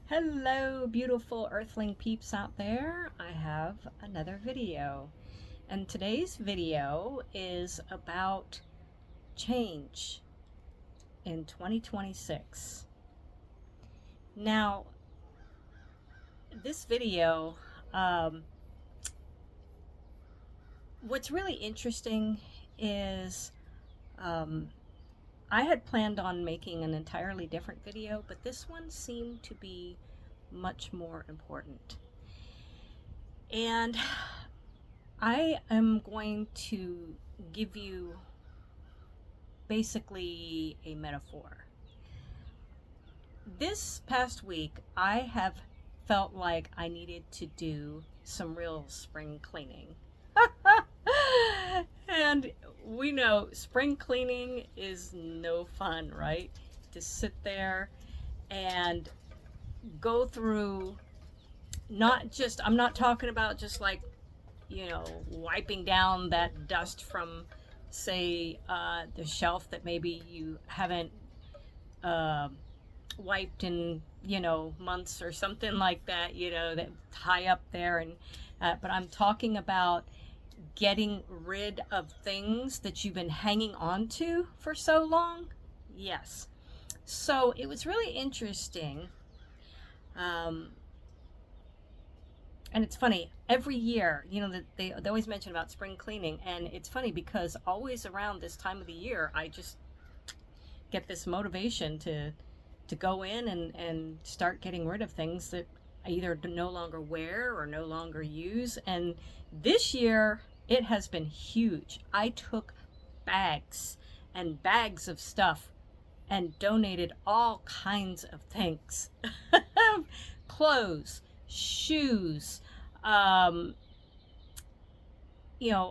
Hello, beautiful earthling peeps out there. I have another video. And today's video is about change in 2026. Now, this video, what's really interesting is I had planned on making an entirely different video, but this one seemed to be much more important. And I am going to give you basically a metaphor. This past week, I have felt like I needed to do some real spring cleaning. And we know spring cleaning is no fun, right? To sit there and go through, I'm not talking about just like, wiping down that dust from, say, the shelf that maybe you haven't uh, wiped in, months or something like that, that high up there. But I'm talking about getting rid of things that you've been hanging on to for so long. Yes. So it was really interesting. And it's funny, every year, that they always mention about spring cleaning. And it's funny because always around this time of the year, I just get this motivation to go in and start getting rid of things that I either no longer wear or no longer use. And this year, it has been huge. I took bags and bags of stuff and donated all kinds of things. Clothes, shoes, what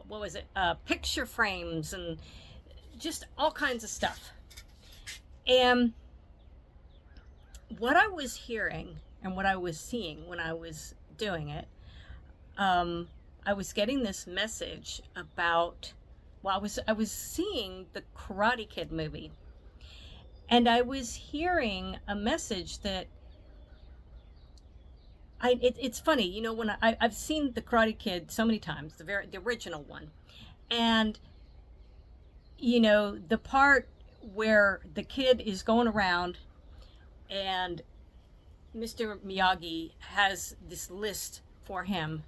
was it? Picture frames and just all kinds of stuff. And what I was hearing and what I was seeing when I was doing it, I was getting this message about, I was seeing the Karate Kid movie, and I was hearing a message that it's funny, when I've seen the Karate Kid so many times, the original one, and the part where the kid is going around and Mr. Miyagi has this list for him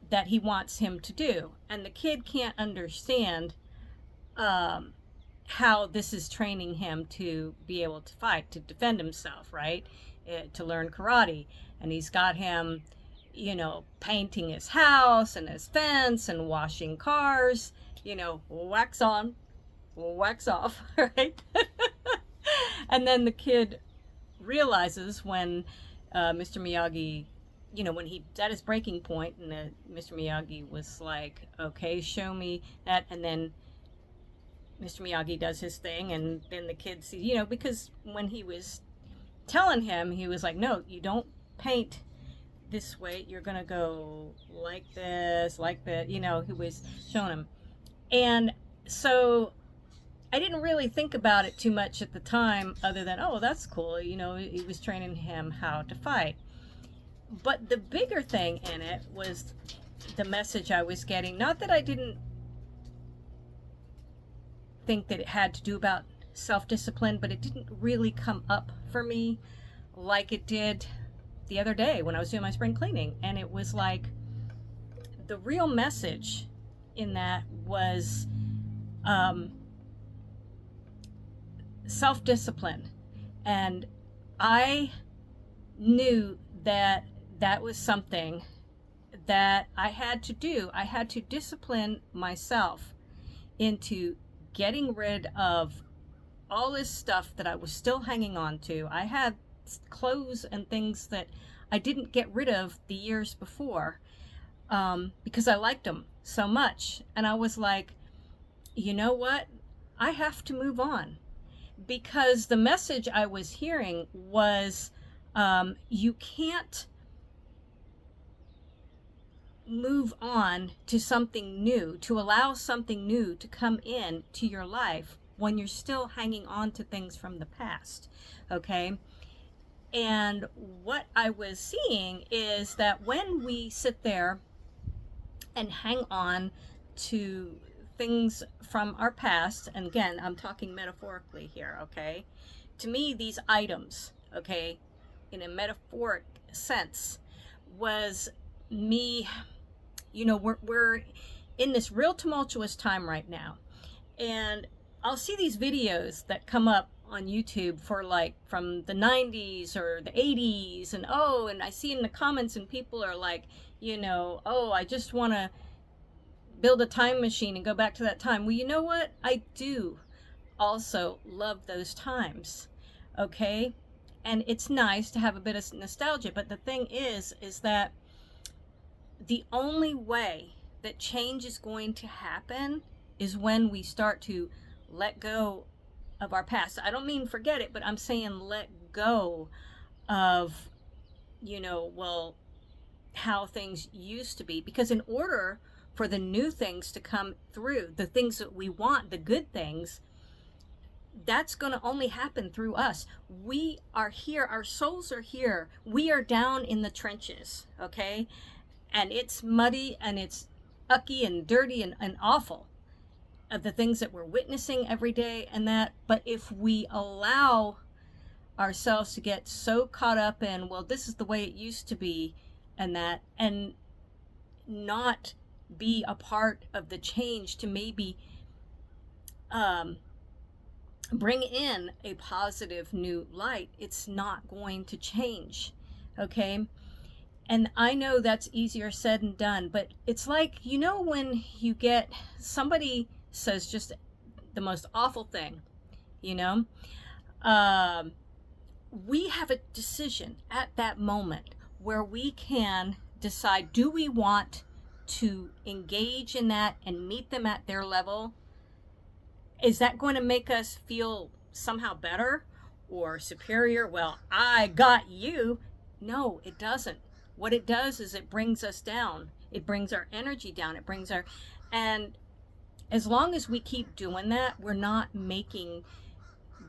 that he wants him to do, and the kid can't understand how this is training him to be able to fight, to defend himself, right? To learn karate. And he's got him, painting his house and his fence and washing cars, wax on, wax off, right? And then the kid realizes when Mr. Miyagi, when he's at his breaking point, and Mr. Miyagi was like, okay, show me that. And then Mr. Miyagi does his thing, and then the kid sees, because when he was telling him, he was like, no, you don't paint this way, you're gonna go like this, like that, he was showing him. And so I didn't really think about it too much at the time, other than, oh, that's cool, he was training him how to fight. But the bigger thing in it was the message I was getting. Not that I didn't think that it had to do about self-discipline, but it didn't really come up for me like it did the other day when I was doing my spring cleaning. And it was like, the real message in that was self-discipline. And I knew that that was something that I had to do. I had to discipline myself into getting rid of all this stuff that I was still hanging on to. I had clothes and things that I didn't get rid of the years before because I liked them so much. And I was like, you know what? I have to move on, because the message I was hearing was you can't move on to something new, to allow something new to come in to your life when you're still hanging on to things from the past. Okay? And what I was seeing is that when we sit there and hang on to things from our past, and again, I'm talking metaphorically here, okay? To me, these items, okay, in a metaphoric sense, was me, we're in this real tumultuous time right now. And I'll see these videos that come up on YouTube for like from the 90s or the 80s, and I see in the comments and people are like, oh, I just want to build a time machine and go back to that time. Well, you know what? I do also love those times. Okay? And it's nice to have a bit of nostalgia, but the thing is that the only way that change is going to happen is when we start to let go of our past. I don't mean forget it, but I'm saying let go of, how things used to be. Because in order for the new things to come through, the things that we want, the good things, that's going to only happen through us. We are here, our souls are here. We are down in the trenches, okay? And it's muddy and it's ucky and dirty and awful of the things that we're witnessing every day and that. But if we allow ourselves to get so caught up in, well, this is the way it used to be, and that, and not be a part of the change to maybe bring in a positive new light, it's not going to change, okay? And I know that's easier said than done, but it's like, when you get somebody says just the most awful thing, we have a decision at that moment where we can decide, do we want to engage in that and meet them at their level? Is that going to make us feel somehow better or superior? Well, I got you. No, it doesn't. What it does is it brings us down. It brings our energy down. And as long as we keep doing that, we're not making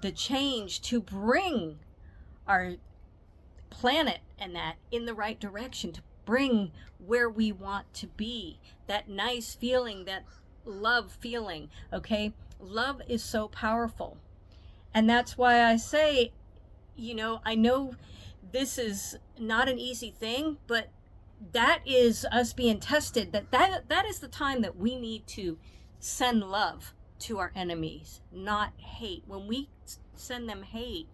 the change to bring our planet and that in the right direction, to bring where we want to be, that nice feeling, that love feeling, okay? Love is so powerful. And that's why I say, I know this is not an easy thing, but that is us being tested, that is the time that we need to send love to our enemies, not hate. When we send them hate,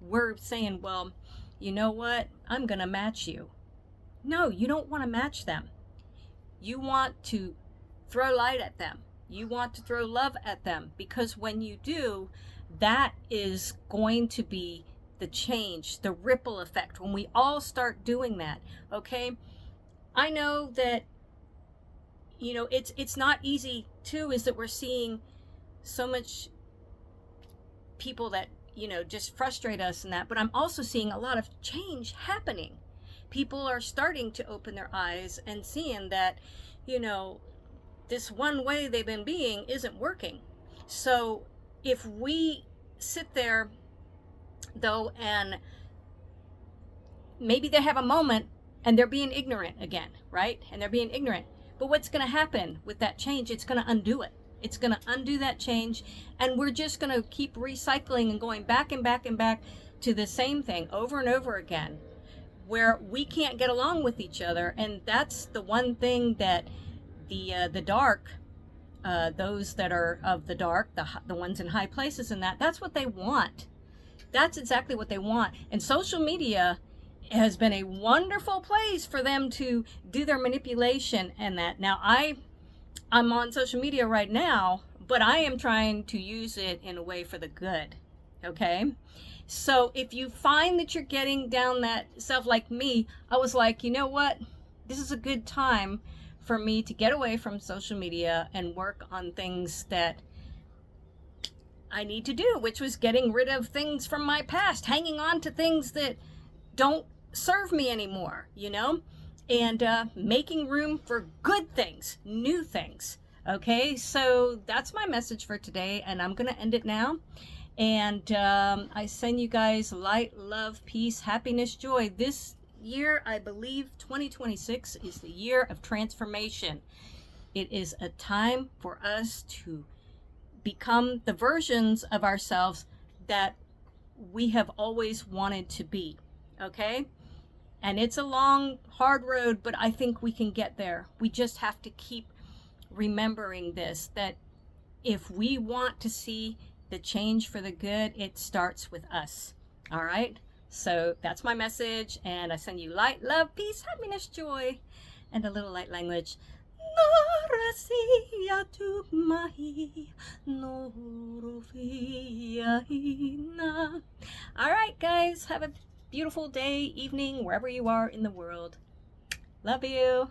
we're saying, well, you know what? I'm going to match you. No, you don't want to match them. You want to throw light at them. You want to throw love at them, because when you do, that is going to be the change, the ripple effect, when we all start doing that, okay? I know that, it's not easy too, is that we're seeing so much people that, just frustrate us and that, but I'm also seeing a lot of change happening. People are starting to open their eyes and seeing that, this one way they've been being isn't working. So if we sit there though, and maybe they have a moment and they're being ignorant again, right? And they're being ignorant. But what's going to happen with that change? It's going to undo it. It's going to undo that change. And we're just going to keep recycling and going back and back and back to the same thing over and over again, where we can't get along with each other. And that's the one thing that the dark, those that are of the dark, the ones in high places and that's what they want. That's exactly what they want. And social media has been a wonderful place for them to do their manipulation and that. Now, I'm on social media right now, but I am trying to use it in a way for the good, okay? So if you find that you're getting down that self, like me, I was like, you know what? This is a good time for me to get away from social media and work on things that I need to do, which was getting rid of things from my past, hanging on to things that don't serve me anymore, and making room for good things, new things. Okay, so that's my message for today, and I'm going to end it now. And I send you guys light, love, peace, happiness, joy. This year, I believe 2026 is the year of transformation. It is a time for us to become the versions of ourselves that we have always wanted to be. Okay? And it's a long, hard road, but I think we can get there. We just have to keep remembering this, that if we want to see the change for the good, it starts with us. All right? So that's my message, and I send you light, love, peace, happiness, joy, and a little light language. All right, guys, have a beautiful day, evening, wherever you are in the world. Love you.